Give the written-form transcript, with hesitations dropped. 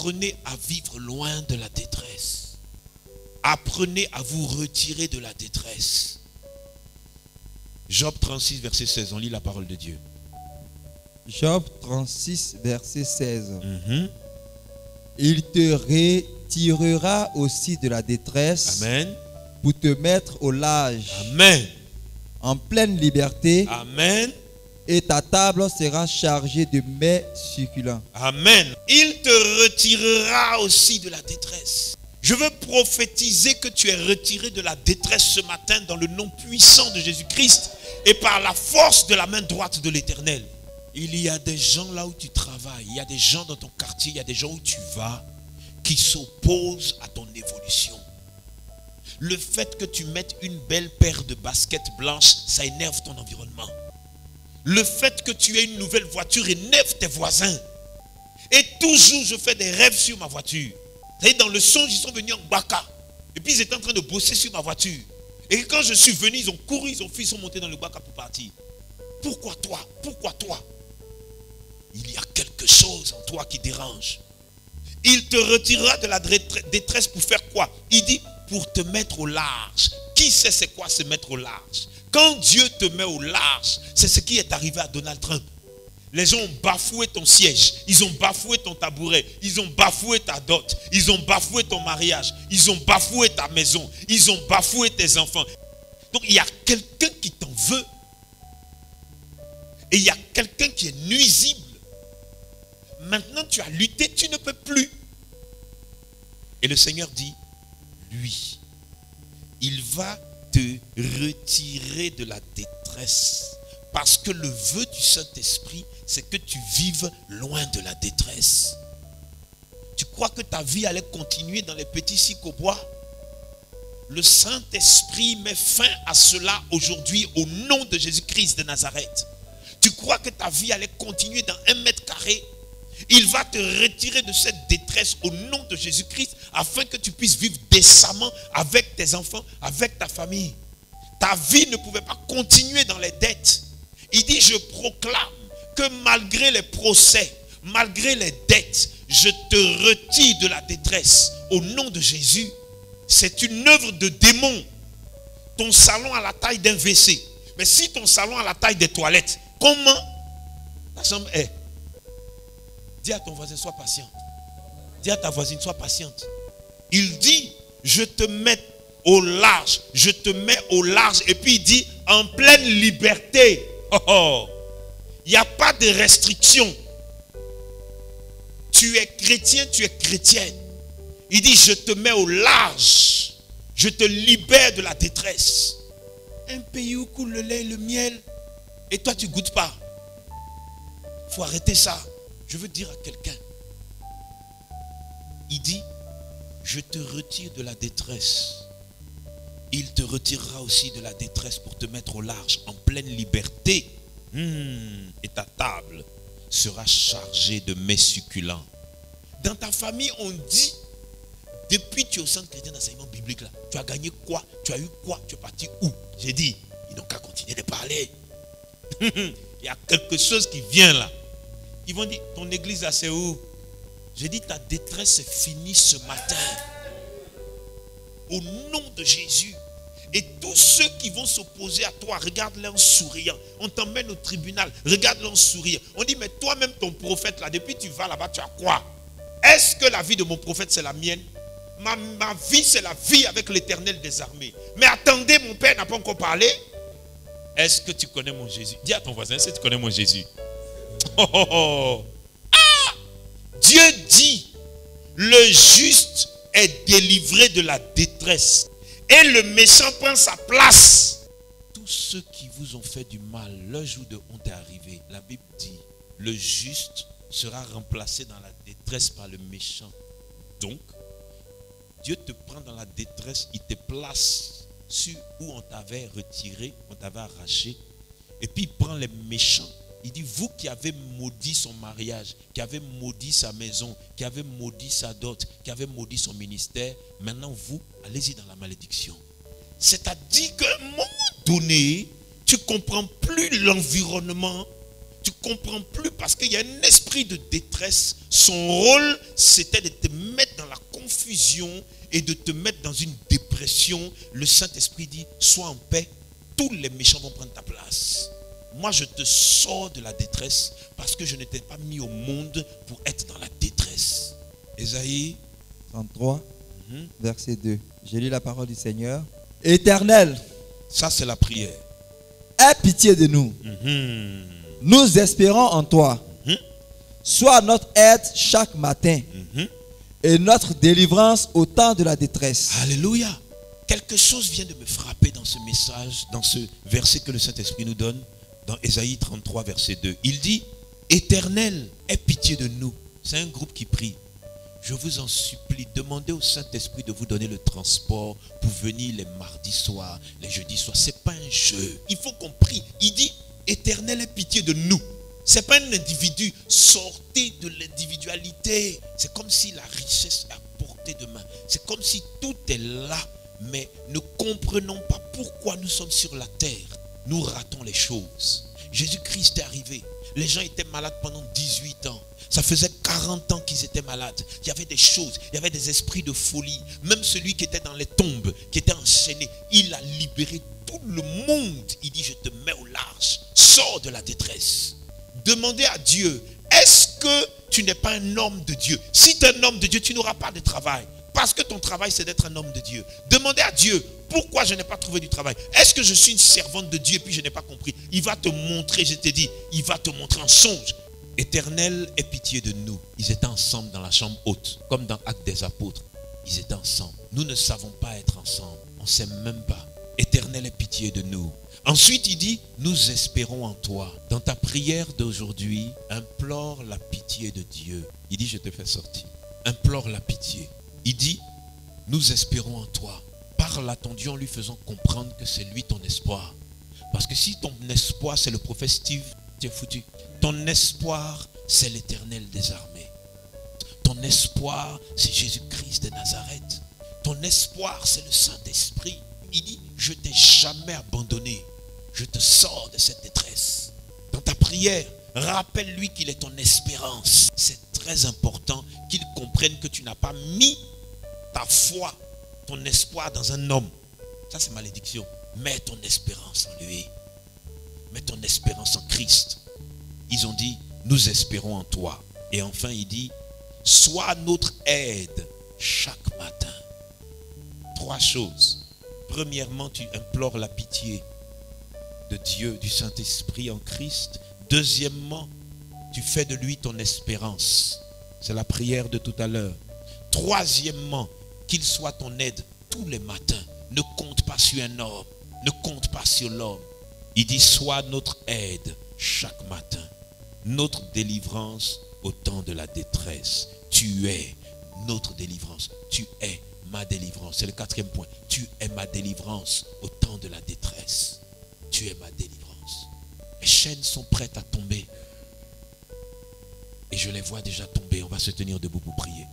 apprenez à vivre loin de la détresse. Apprenez à vous retirer de la détresse. Job 36, verset 16, on lit la parole de Dieu. Job 36, verset 16. Il te retirera aussi de la détresse. Amen. Pour te mettre au large. Amen. En pleine liberté. Amen. Et ta table sera chargée de mets succulents. Amen. Il te retirera aussi de la détresse. Je veux prophétiser que tu es retiré de la détresse ce matin dans le nom puissant de Jésus-Christ et par la force de la main droite de l'Éternel. Il y a des gens là où tu travailles, il y a des gens dans ton quartier, il y a des gens où tu vas qui s'opposent à ton évolution. Le fait que tu mettes une belle paire de baskets blanches, ça énerve ton environnement. Le fait que tu aies une nouvelle voiture énerve tes voisins. Et toujours je fais des rêves sur ma voiture. Vous savez, dans le songe, ils sont venus en Baka. Et puis ils étaient en train de bosser sur ma voiture. Et quand je suis venu, ils ont couru, ils ont fui, ils sont montés dans le Baka pour partir. Pourquoi toi? Pourquoi toi? Il y a quelque chose en toi qui dérange. Il te retirera de la détresse pour faire quoi? Il dit pour te mettre au large. Qui sait c'est quoi se mettre au large? Quand Dieu te met au large, c'est ce qui est arrivé à Donald Trump. Les gens ont bafoué ton siège, ils ont bafoué ton tabouret, ils ont bafoué ta dot, ils ont bafoué ton mariage, ils ont bafoué ta maison, ils ont bafoué tes enfants. Donc il y a quelqu'un qui t'en veut. Et il y a quelqu'un qui est nuisible. Maintenant tu as lutté, tu ne peux plus. Et le Seigneur dit, lui, il va te retirer de la détresse. Parce que le vœu du Saint-Esprit, c'est que tu vives loin de la détresse. Tu crois que ta vie allait continuer dans les petits sycobois? Le Saint-Esprit met fin à cela aujourd'hui au nom de Jésus-Christ de Nazareth. Tu crois que ta vie allait continuer dans 1 mètre carré? Il va te retirer de cette détresse au nom de Jésus-Christ afin que tu puisses vivre décemment avec tes enfants, avec ta famille. Ta vie ne pouvait pas continuer dans les dettes. Il dit, je proclame que malgré les procès, malgré les dettes, je te retire de la détresse au nom de Jésus. C'est une œuvre de démon. Ton salon a la taille d'un WC. Mais si ton salon a la taille des toilettes, comment ta chambre est? Dis à ton voisin, sois patient. Dis à ta voisine, sois patiente. Il dit, je te mets au large. Je te mets au large. Et puis il dit, en pleine liberté. Oh, oh. Il n'y a pas de restriction. Tu es chrétien, tu es chrétienne. Il dit, je te mets au large. Je te libère de la détresse. Un pays où coule le lait et le miel. Et toi, tu ne goûtes pas. Il faut arrêter ça. Je veux dire à quelqu'un. Il dit, je te retire de la détresse. Il te retirera aussi de la détresse pour te mettre au large, en pleine liberté. Et ta table sera chargée de mets succulents. Dans ta famille, on dit, depuis que tu es au centre chrétien d'enseignement biblique, là, tu as gagné quoi? Tu as eu quoi? Tu es parti où? J'ai dit, ils n'ont qu'à continuer de parler. Il y a quelque chose qui vient là. Ils vont dire, ton église là, c'est où? J'ai dit, ta détresse est finie ce matin. Au nom de Jésus. Et tous ceux qui vont s'opposer à toi, regarde-les en souriant. On t'emmène au tribunal, regarde-les en souriant. On dit, mais toi-même, ton prophète, là, depuis que tu vas là-bas, tu as quoi? Est-ce que la vie de mon prophète, c'est la mienne? Ma vie, c'est la vie avec l'Éternel des armées. Mais attendez, mon père n'a pas encore parlé. Est-ce que tu connais mon Jésus? Dis à ton voisin, est-ce que tu connais mon Jésus? Oh, oh, oh. Ah! Dieu dit, le juste est délivré de la détresse. Et le méchant prend sa place. Tous ceux qui vous ont fait du mal, leur jour de honte est arrivé. La Bible dit, le juste sera remplacé dans la détresse par le méchant. Donc, Dieu te prend dans la détresse, il te place sur où on t'avait retiré, on t'avait arraché. Et puis il prend les méchants. Il dit, vous qui avez maudit son mariage, qui avez maudit sa maison, qui avez maudit sa dot, qui avez maudit son ministère, maintenant vous, allez-y dans la malédiction. C'est-à-dire qu'à un moment donné, tu ne comprends plus l'environnement, Tu ne comprends plus parce qu'il y a un esprit de détresse. Son rôle, c'était de te mettre dans la confusion et de te mettre dans une dépression. Le Saint-Esprit dit, sois en paix, tous les méchants vont prendre ta place. Moi, je te sors de la détresse parce que je n'étais pas mis au monde pour être dans la détresse. Ésaïe 33, verset 2. J'ai lu la parole du Seigneur. Éternel, ça c'est la prière. aie pitié de nous. Nous espérons en toi. Sois notre aide chaque matin et notre délivrance au temps de la détresse. Alléluia. Quelque chose vient de me frapper dans ce message, dans ce verset que le Saint-Esprit nous donne, dans Ésaïe 33, verset 2. Il dit, Éternel, aie pitié de nous. C'est un groupe qui prie. Je vous en supplie, demandez au Saint-Esprit de vous donner le transport pour venir les mardis soirs, les jeudis soirs. Ce n'est pas un jeu. Il faut qu'on prie. Il dit, Éternel, aie pitié de nous. Ce n'est pas un individu. Sortez de l'individualité. C'est comme si la richesse est à portée de main. C'est comme si tout est là, mais ne comprenons pas pourquoi nous sommes sur la terre. Nous ratons les choses. Jésus-Christ est arrivé. Les gens étaient malades pendant 18 ans. Ça faisait 40 ans qu'ils étaient malades. Il y avait des choses, il y avait des esprits de folie. Même celui qui était dans les tombes, qui était enchaîné, il a libéré tout le monde. Il dit, je te mets au large. Sors de la détresse. Demandez à Dieu, est-ce que tu n'es pas un homme de Dieu? Si tu es un homme de Dieu, tu n'auras pas de travail. Parce que ton travail, c'est d'être un homme de Dieu. Demandez à Dieu, pourquoi je n'ai pas trouvé du travail? Est-ce que je suis une servante de Dieu et puis je n'ai pas compris? Il va te montrer, je t'ai dit, il va te montrer en songe. Éternel, aie pitié de nous. Ils étaient ensemble dans la chambre haute, comme dans Actes des Apôtres. Ils étaient ensemble. Nous ne savons pas être ensemble. On ne sait même pas. Éternel, aie pitié de nous. Ensuite, il dit, nous espérons en toi. Dans ta prière d'aujourd'hui, implore la pitié de Dieu. Il dit, je te fais sortir. Implore la pitié. Il dit, nous espérons en toi. Parle à ton Dieu en lui faisant comprendre que c'est lui ton espoir. Parce que si ton espoir, c'est le prophète Steve, tu es foutu. Ton espoir, c'est l'Éternel des armées. Ton espoir, c'est Jésus-Christ de Nazareth. Ton espoir, c'est le Saint-Esprit. Il dit, je ne t'ai jamais abandonné. Je te sors de cette détresse. Dans ta prière, rappelle-lui qu'il est ton espérance. C'est très important qu'il comprenne que tu n'as pas mis ta foi, ton espoir dans un homme. Ça, c'est malédiction. Mets ton espérance en lui. Mets ton espérance en Christ. Ils ont dit, nous espérons en toi. Et enfin, il dit, sois notre aide chaque matin. 3 choses. Premièrement, tu implores la pitié de Dieu, du Saint-Esprit en Christ. Deuxièmement, tu fais de lui ton espérance. C'est la prière de tout à l'heure. Troisièmement, qu'il soit ton aide tous les matins. Ne compte pas sur un homme. Ne compte pas sur l'homme. Il dit, sois notre aide chaque matin. Notre délivrance au temps de la détresse. Tu es notre délivrance. Tu es ma délivrance. C'est le 4e point. Tu es ma délivrance au temps de la détresse. Tu es ma délivrance. Les chaînes sont prêtes à tomber. Et je les vois déjà tomber. On va se tenir debout pour prier.